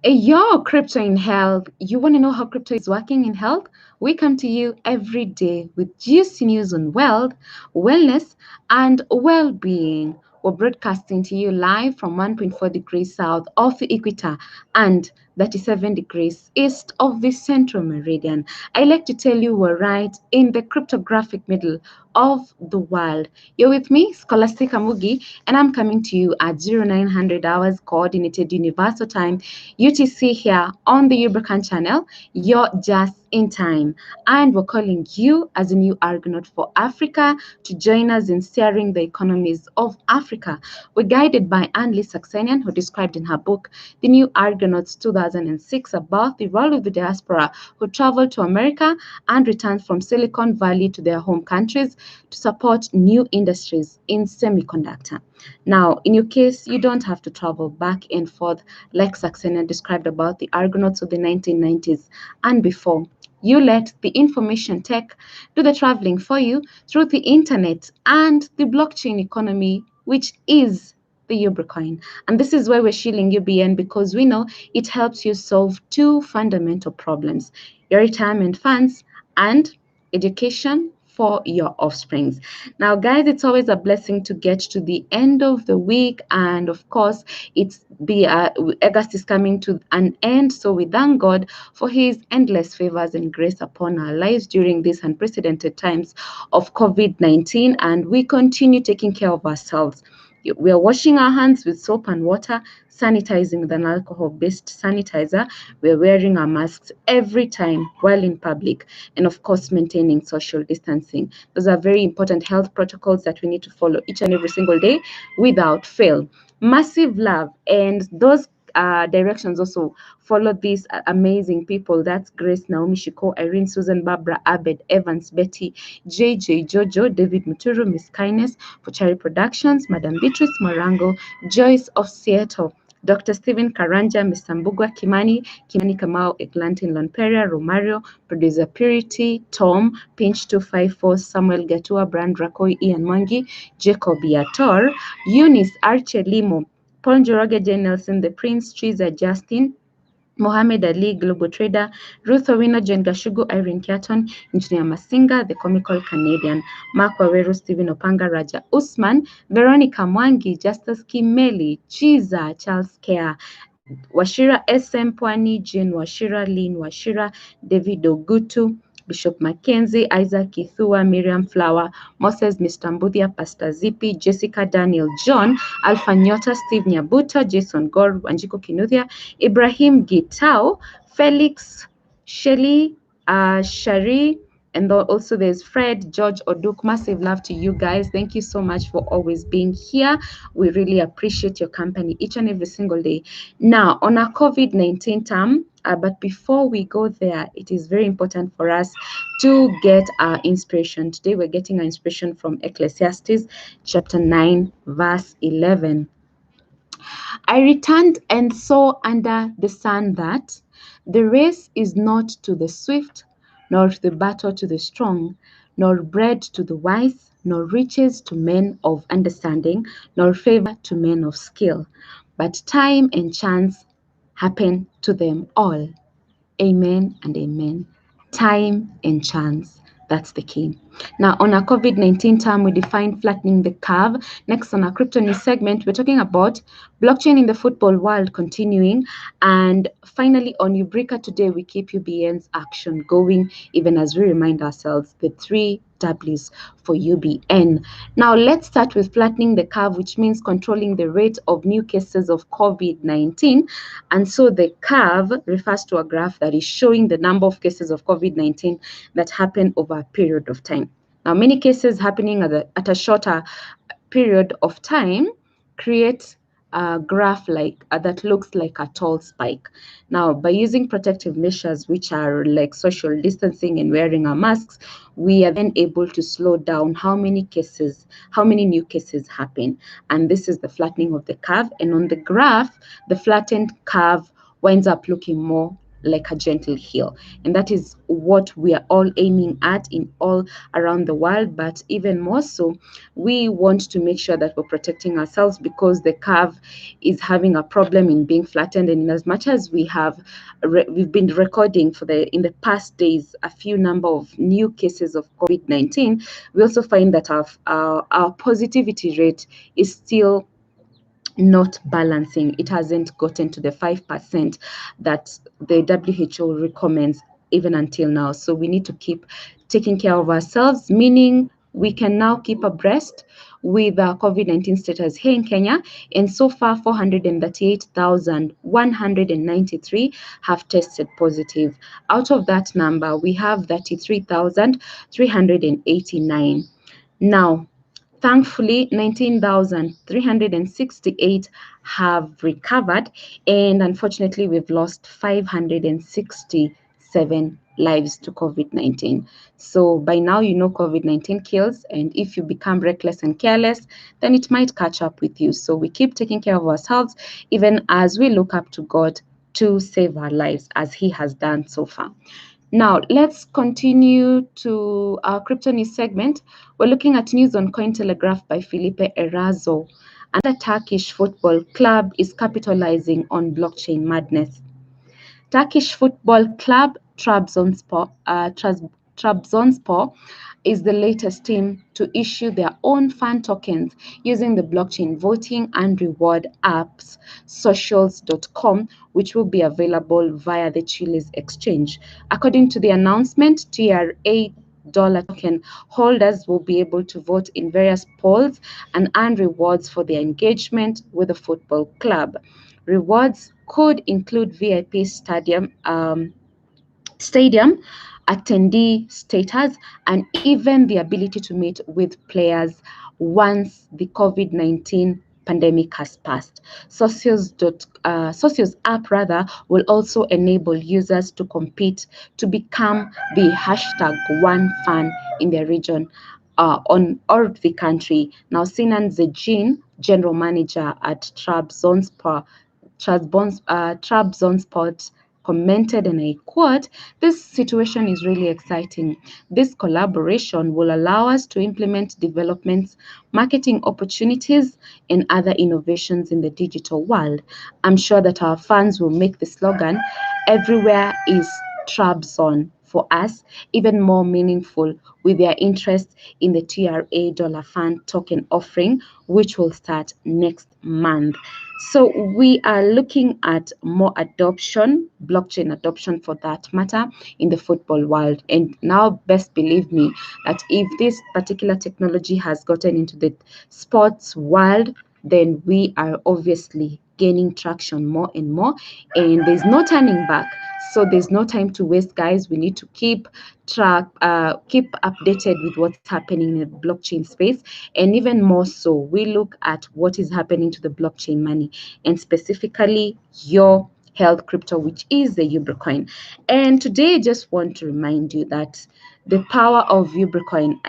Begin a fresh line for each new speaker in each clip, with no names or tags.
Yo, crypto in health. You want to know how crypto is working in health? We come to you every day with juicy news on wealth, wellness, and well being. We're broadcasting to you live from 1.4 degrees south of the equator and 37 degrees east of the central meridian. I like to tell you we're right in the cryptographic middle of the world. You're with me, Scholastica Mugi, and I'm coming to you at 0900 hours coordinated universal time UTC here on the Ubricoin channel. You're just in time. And we're calling you as a new argonaut for Africa to join us in steering the economies of Africa. We're guided by Annlee Saxenian, who described in her book, The New Argonauts 2006, about the role of the diaspora who traveled to America and returned from Silicon Valley to their home countries to support new industries in semiconductor. Now, in your case, you don't have to travel back and forth like Saxena described about the Argonauts of the 1990s and before. You let the information tech do the traveling for you through the internet and the blockchain economy, which is the Ubricoin. And this is why we're shilling UBN, because we know it helps you solve two fundamental problems: your retirement funds and education for your offsprings. Now, guys, it's always a blessing to get to the end of the week, and of course, August is coming to an end. So we thank God for His endless favors and grace upon our lives during these unprecedented times of COVID-19, and we continue taking care of ourselves. We are washing our hands with soap and water, sanitizing with an alcohol-based sanitizer. We're wearing our masks every time while in public, and of course, maintaining social distancing. Those are very important health protocols that we need to follow each and every single day without fail. Massive love, and those directions also follow these amazing people. That's Grace, Naomi, Shiko, Irene, Susan, Barbara, Abed, Evans, Betty, JJ, Jojo, David Muturu, Miss Kindness, Pochari Productions, Madam Beatrice Morango, Joyce of Seattle, Dr. Stephen Karanja, Mr. Mbugwa Kimani, Kimani Kamau, Eglantin Lonperia, Romario, Producer Purity, Tom, Pinch 254, Samuel Gatua, Brand Rakoi, Ian Mwangi, Jacob Yator, Eunice Archer Limo, Paul Njoroge, Jane Nelson, The Prince, Triza Justin, Mohammed Ali, Global Trader, Ruth Owino, Jen Gashugu, Irene Kiaton, Engineer Masinga, The Comical Canadian, Mark Waweru, Stephen Opanga, Raja Usman, Veronica Mwangi, Justus Kimeli, Chiza, Charles Kea, Washira SM Pwani, Jane Washira, Lynn Washira, David Ogutu, Bishop Mackenzie, Isaac Ithua, Miriam Flower, Moses Mistambudia, Pastor Zippy, Jessica Daniel John, Alpha Nyota, Steve Nyabuta, Jason Gore, Wanjiko Kinuthia, Ibrahim Gitao, Felix Shelley, Shari, and also there's Fred, George Oduk. Massive love to you guys. Thank you so much for always being here. We really appreciate your company each and every single day. Now, on our COVID-19 term, but before we go there, it is very important for us to get our inspiration. Today, we're getting our inspiration from Ecclesiastes chapter 9, verse 11. I returned and saw under the sun that the race is not to the swift, nor the battle to the strong, nor bread to the wise, nor riches to men of understanding, nor favor to men of skill, but time and chance happen to them all. Amen and amen. Time and chance. That's the key. Now, on our COVID-19 term, we define flattening the curve. Next, on our crypto news segment, we're talking about blockchain in the football world continuing. And finally, on Ubrica today, we keep UBN's action going, even as we remind ourselves the 3 Ws for UBN. Now, let's start with flattening the curve, which means controlling the rate of new cases of COVID-19. And so the curve refers to a graph that is showing the number of cases of COVID-19 that happen over a period of time. Now, many cases happening at a shorter period of time create a graph like that looks like a tall spike. Now, by using protective measures, which are like social distancing and wearing our masks, we are then able to slow down how many new cases happen. And this is the flattening of the curve. And on the graph, the flattened curve winds up looking more like a gentle hill. And that is what we are all aiming at in all around the world. But even more so, we want to make sure that we're protecting ourselves, because the curve is having a problem in being flattened. And in as much as we've been recording in the past days a few number of new cases of COVID-19, we also find that our positivity rate is still not balancing. It hasn't gotten to the 5% that the WHO recommends even until now. So we need to keep taking care of ourselves, meaning we can now keep abreast with COVID-19 status here in Kenya. And so far, 438,193 have tested positive. Out of that number, we have 33,389. Now, thankfully, 19,368 have recovered, and unfortunately, we've lost 567 lives to COVID-19. So by now, you know COVID-19 kills, and if you become reckless and careless, then it might catch up with you. So we keep taking care of ourselves, even as we look up to God to save our lives, as He has done so far. Now, let's continue to our crypto news segment. We're looking at news on Cointelegraph by Felipe Erazo. Another Turkish football club is capitalizing on blockchain madness. Turkish football club Trabzonspor is the latest team to issue their own fan tokens using the blockchain voting and reward apps socials.com, which will be available via the Chile's exchange. According to the announcement, TRA dollar token holders will be able to vote in various polls and earn rewards for their engagement with the football club. Rewards could include VIP stadium attendee status, and even the ability to meet with players once the COVID-19 pandemic has passed. Socios app will also enable users to compete to become the hashtag one fan in their region or the country. Now, Sinan Zejin, general manager at Trabzonspor, commented, and I quote, "This situation is really exciting. This collaboration will allow us to implement developments, marketing opportunities, and other innovations in the digital world. I'm sure that our fans will make the slogan, 'Everywhere is Trabzon,' for us even more meaningful with their interest in the TRA dollar fan token offering, which will start next month." So we are looking at more adoption, blockchain adoption for that matter, in the football world. And now, best believe me that if this particular technology has gotten into the sports world, then we are obviously gaining traction more and more, and there's no turning back. So there's no time to waste, guys. We need to keep updated with what's happening in the blockchain space, and even more so, we look at what is happening to the blockchain money, and specifically your health crypto, which is the Ubricoin. And today, I just want to remind you that the power of Ubricoin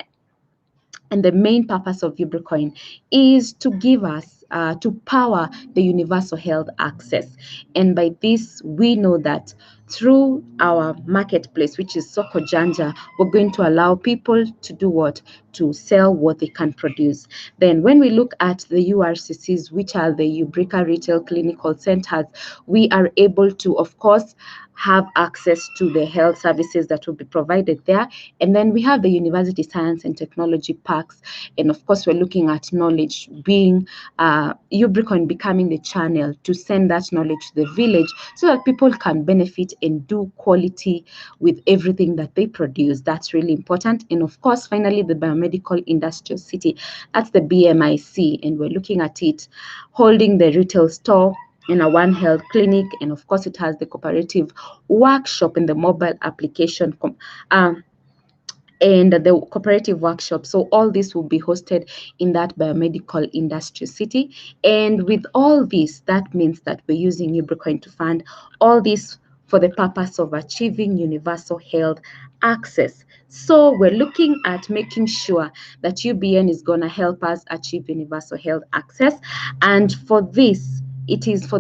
and the main purpose of Ubricoin is to give us, to power the universal health access. And by this, we know that through our marketplace, which is Soko Janja, we're going to allow people to do what? To sell what they can produce. Then when we look at the URCCs, which are the Ubrica Retail Clinical Centers, we are able to, of course, have access to the health services that will be provided there. And then we have the University Science and Technology Parks. And of course, we're looking at knowledge being Ubricoin becoming the channel to send that knowledge to the village so that people can benefit and do quality with everything that they produce. That's really important. And of course, finally, the Biomedical Industrial City, that's the BMIC. And we're looking at it holding the retail store in a One Health clinic, and of course it has the cooperative workshop and the mobile application and the cooperative workshop. So all this will be hosted in that biomedical industry city. And with all this, that means that we're using Ubricoin to fund all this for the purpose of achieving universal health access. So we're looking at making sure that UBN is going to help us achieve universal health access. And for this, it is for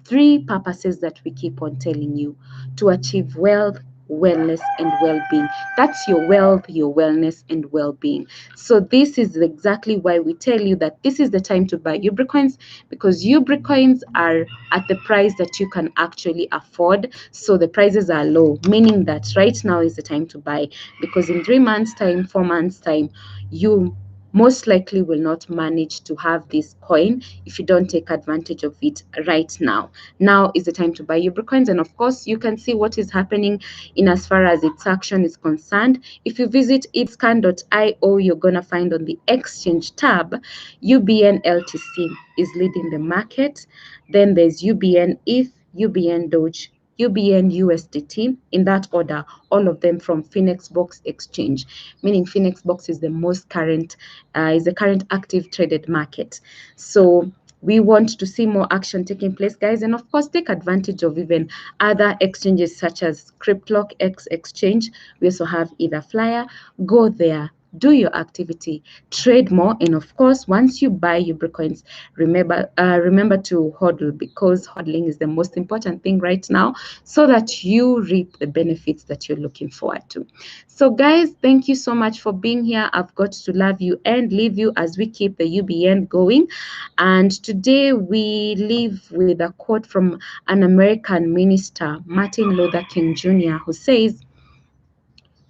three purposes that we keep on telling you: to achieve wealth, wellness, and well-being. That's your wealth, your wellness, and well-being. So this is exactly why we tell you that this is the time to buy Ubricoins, because Ubricoins are at the price that you can actually afford. So the prices are low, meaning that right now is the time to buy, because in 3 months time, 4 months time, you most likely will not manage to have this coin if you don't take advantage of it right now. Now is the time to buy Ubricoins, and of course you can see what is happening in as far as its action is concerned. If you visit itscan.io, you're gonna find on the exchange tab UBN LTC is leading the market. Then there's UBN ETH, UBN Doge, UBN USDT, in that order, all of them from Phoenix Box Exchange, meaning Phoenix Box is the most current, is the current active traded market. So we want to see more action taking place, guys, and of course take advantage of even other exchanges such as Cryptlock X Exchange. We also have Either Flyer. Go there, do your activity, trade more, and of course once you buy Ubricoins, remember to hodl, because hodling is the most important thing right now, so that you reap the benefits that you're looking forward to. So guys, thank you so much for being here. I've got to love you and leave you as we keep the UBN going. And today we leave with a quote from an American minister, Martin Luther King Jr., who says,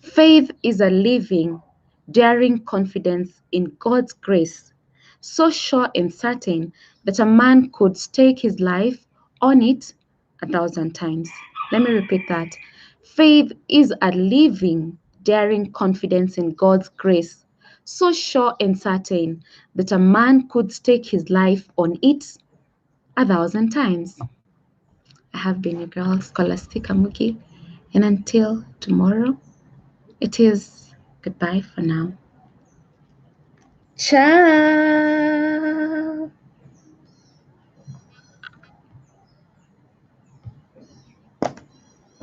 "Faith is a living, daring confidence in God's grace, so sure and certain that a man could stake his life on it 1,000 times." Let me repeat that. Faith is a living, daring confidence in God's grace, so sure and certain that a man could stake his life on it 1,000 times. I have been your girl, Scholastica Mugi, and until tomorrow, it is goodbye for now. Ciao.